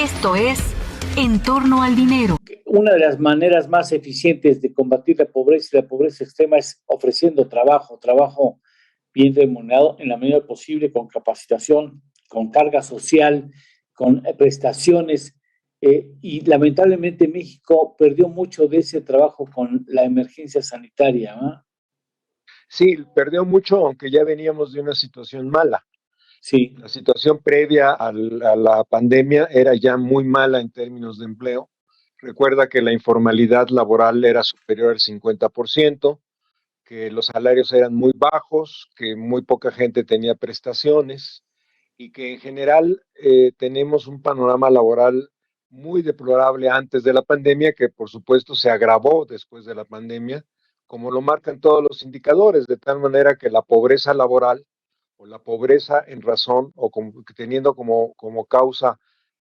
Esto es En torno al dinero. Una de las maneras más eficientes de combatir la pobreza y la pobreza extrema es ofreciendo trabajo bien remunerado en la medida posible, con capacitación, con carga social, con prestaciones. Y lamentablemente México perdió mucho de ese trabajo con la emergencia sanitaria, ¿no? Sí, perdió mucho, aunque ya veníamos de una situación mala. Sí, La situación previa a la pandemia era ya muy mala en términos de empleo. Recuerda que la informalidad laboral era superior al 50%, que los salarios eran muy bajos, que muy poca gente tenía prestaciones y que en general tenemos un panorama laboral muy deplorable antes de la pandemia, que por supuesto se agravó después de la pandemia, como lo marcan todos los indicadores, de tal manera que la pobreza laboral o la pobreza en razón o teniendo como causa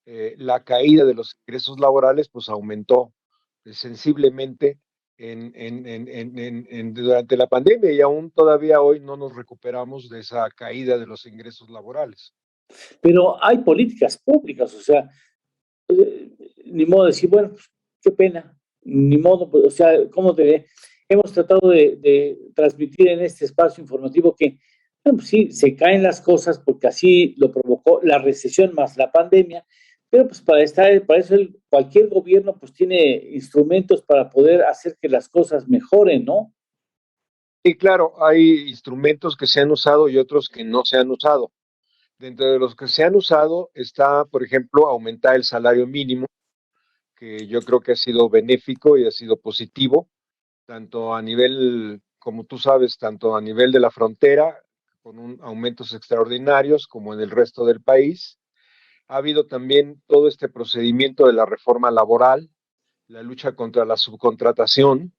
la caída de los ingresos laborales, pues aumentó sensiblemente durante la pandemia, y aún todavía hoy no nos recuperamos de esa caída de los ingresos laborales. pero hay políticas públicas, o sea, ni modo de decir, bueno, pues, qué pena, ni modo, pues, o sea, ¿cómo te hemos tratado de transmitir en este espacio informativo que, bueno, pues sí, se caen las cosas porque así lo provocó la recesión más la pandemia, pero pues para eso cualquier gobierno pues tiene instrumentos para poder hacer que las cosas mejoren, ¿no? Y claro, hay instrumentos que se han usado y otros que no se han usado. Dentro de los que se han usado está, por ejemplo, aumentar el salario mínimo, que yo creo que ha sido benéfico y ha sido positivo, tanto a nivel, como tú sabes, tanto a nivel de la frontera, con aumentos extraordinarios, como en el resto del país. Ha habido también todo este procedimiento de la reforma laboral, la lucha contra la subcontratación.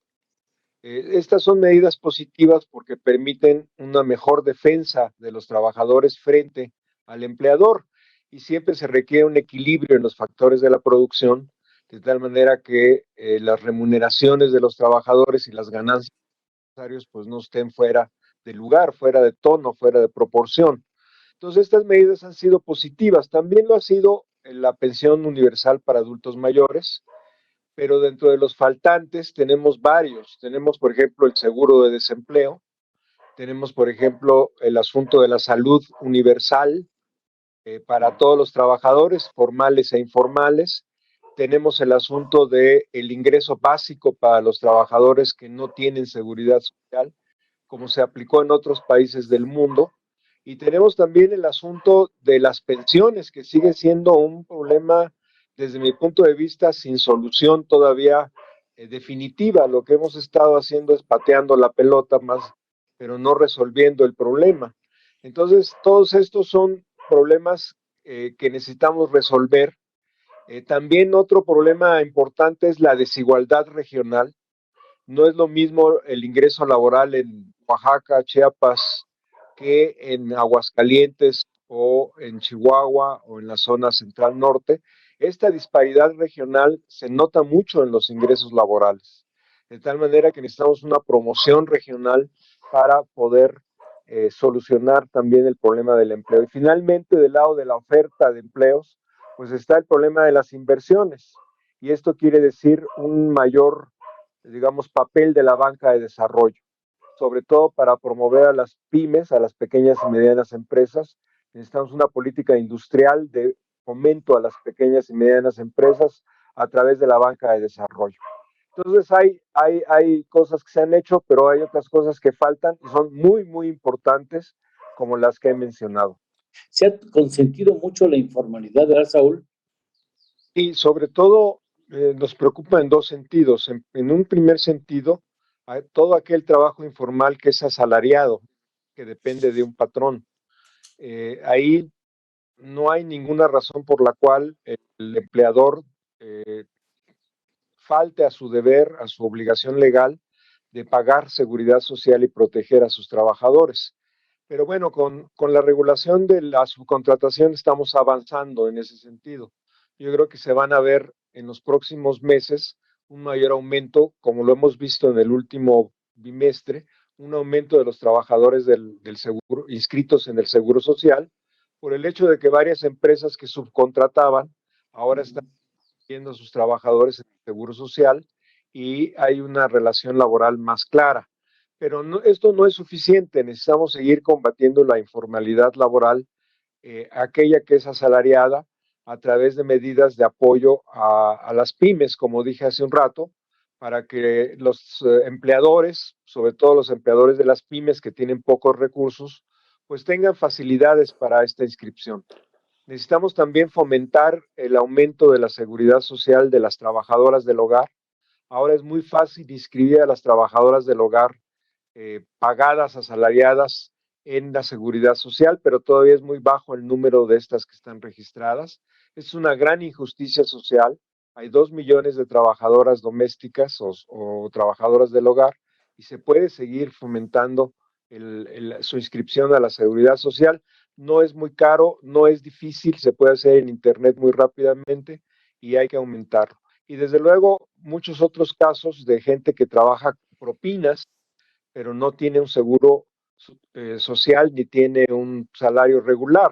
Estas son medidas positivas porque permiten una mejor defensa de los trabajadores frente al empleador, y siempre se requiere un equilibrio en los factores de la producción, de tal manera que las remuneraciones de los trabajadores y las ganancias pues no estén fuera de lugar, fuera de tono, fuera de proporción. Entonces, estas medidas han sido positivas. También lo ha sido la pensión universal para adultos mayores, pero dentro de los faltantes tenemos varios. Tenemos, por ejemplo, el seguro de desempleo, tenemos, por ejemplo, el asunto de la salud universal para todos los trabajadores, formales e informales. Tenemos el asunto del ingreso básico para los trabajadores que no tienen seguridad social, como se aplicó en otros países del mundo. Y tenemos también el asunto de las pensiones, que sigue siendo un problema, desde mi punto de vista, sin solución todavía definitiva. Lo que hemos estado haciendo es pateando la pelota más, pero no resolviendo el problema. Entonces, todos estos son problemas que necesitamos resolver. También otro problema importante es la desigualdad regional. No es lo mismo el ingreso laboral en Oaxaca, Chiapas, que en Aguascalientes o en Chihuahua o en la zona central norte. Esta disparidad regional se nota mucho en los ingresos laborales, de tal manera que necesitamos una promoción regional para poder solucionar también el problema del empleo. Y finalmente, del lado de la oferta de empleos, pues está el problema de las inversiones. Y esto quiere decir un mayor, digamos, papel de la banca de desarrollo, sobre todo para promover a las pymes, a las pequeñas y medianas empresas. Necesitamos una política industrial de fomento a las pequeñas y medianas empresas a través de la banca de desarrollo. Entonces hay cosas que se han hecho, pero hay otras cosas que faltan y son muy, muy importantes, como las que he mencionado. Se ha consentido mucho la informalidad, ¿verdad, Saúl? Y sobre todo nos preocupa en dos sentidos. En un primer sentido, todo aquel trabajo informal que es asalariado, que depende de un patrón. Ahí no hay ninguna razón por la cual el empleador eh, falte a su deber, a su obligación legal de pagar seguridad social y proteger a sus trabajadores. Pero bueno, con la regulación de la subcontratación estamos avanzando en ese sentido. Yo creo que se van a ver en los próximos meses un mayor aumento, como lo hemos visto en el último bimestre, un aumento de los trabajadores del seguro, inscritos en el Seguro Social, por el hecho de que varias empresas que subcontrataban ahora están viendo a sus trabajadores en el Seguro Social y hay una relación laboral más clara. Pero esto no es suficiente, necesitamos seguir combatiendo la informalidad laboral, aquella que es asalariada, a través de medidas de apoyo a las pymes, como dije hace un rato, para que los empleadores, sobre todo los empleadores de las pymes que tienen pocos recursos, pues tengan facilidades para esta inscripción. Necesitamos también fomentar el aumento de la seguridad social de las trabajadoras del hogar. Ahora es muy fácil inscribir a las trabajadoras del hogar pagadas, asalariadas en la seguridad social, pero todavía es muy bajo el número de estas que están registradas. Es una gran injusticia social. Hay 2 millones de trabajadoras domésticas o trabajadoras del hogar y se puede seguir fomentando su inscripción a la seguridad social. No es muy caro, no es difícil, se puede hacer en internet muy rápidamente y hay que aumentarlo. Y desde luego muchos otros casos de gente que trabaja propinas, pero no tiene un seguro social ni tiene un salario regular,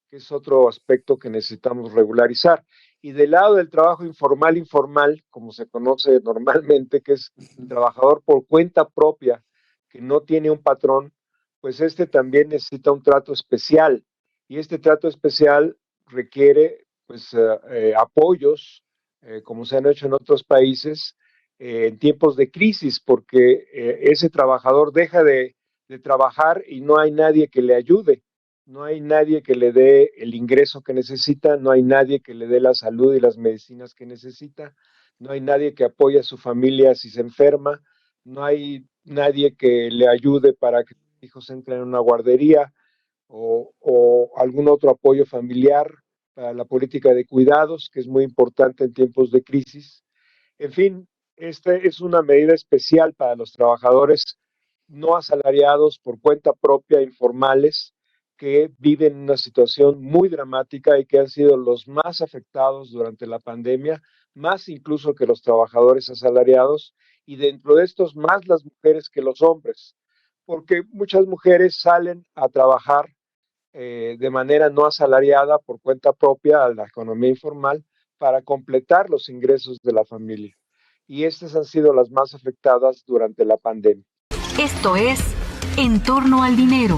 que es otro aspecto que necesitamos regularizar. Y del lado del trabajo informal, como se conoce normalmente, que es el trabajador por cuenta propia, que no tiene un patrón, pues este también necesita un trato especial. Y este trato especial requiere pues apoyos, como se han hecho en otros países, en tiempos de crisis, porque ese trabajador deja de trabajar y no hay nadie que le ayude, no hay nadie que le dé el ingreso que necesita, no hay nadie que le dé la salud y las medicinas que necesita, no hay nadie que apoye a su familia si se enferma, no hay nadie que le ayude para que sus hijos entren en una guardería o algún otro apoyo familiar para la política de cuidados, que es muy importante en tiempos de crisis. En fin, esta es una medida especial para los trabajadores no asalariados por cuenta propia, informales, que viven una situación muy dramática y que han sido los más afectados durante la pandemia, más incluso que los trabajadores asalariados, y dentro de estos más las mujeres que los hombres, porque muchas mujeres salen a trabajar de manera no asalariada por cuenta propia a la economía informal para completar los ingresos de la familia. Y estas han sido las más afectadas durante la pandemia. Esto es En torno al dinero.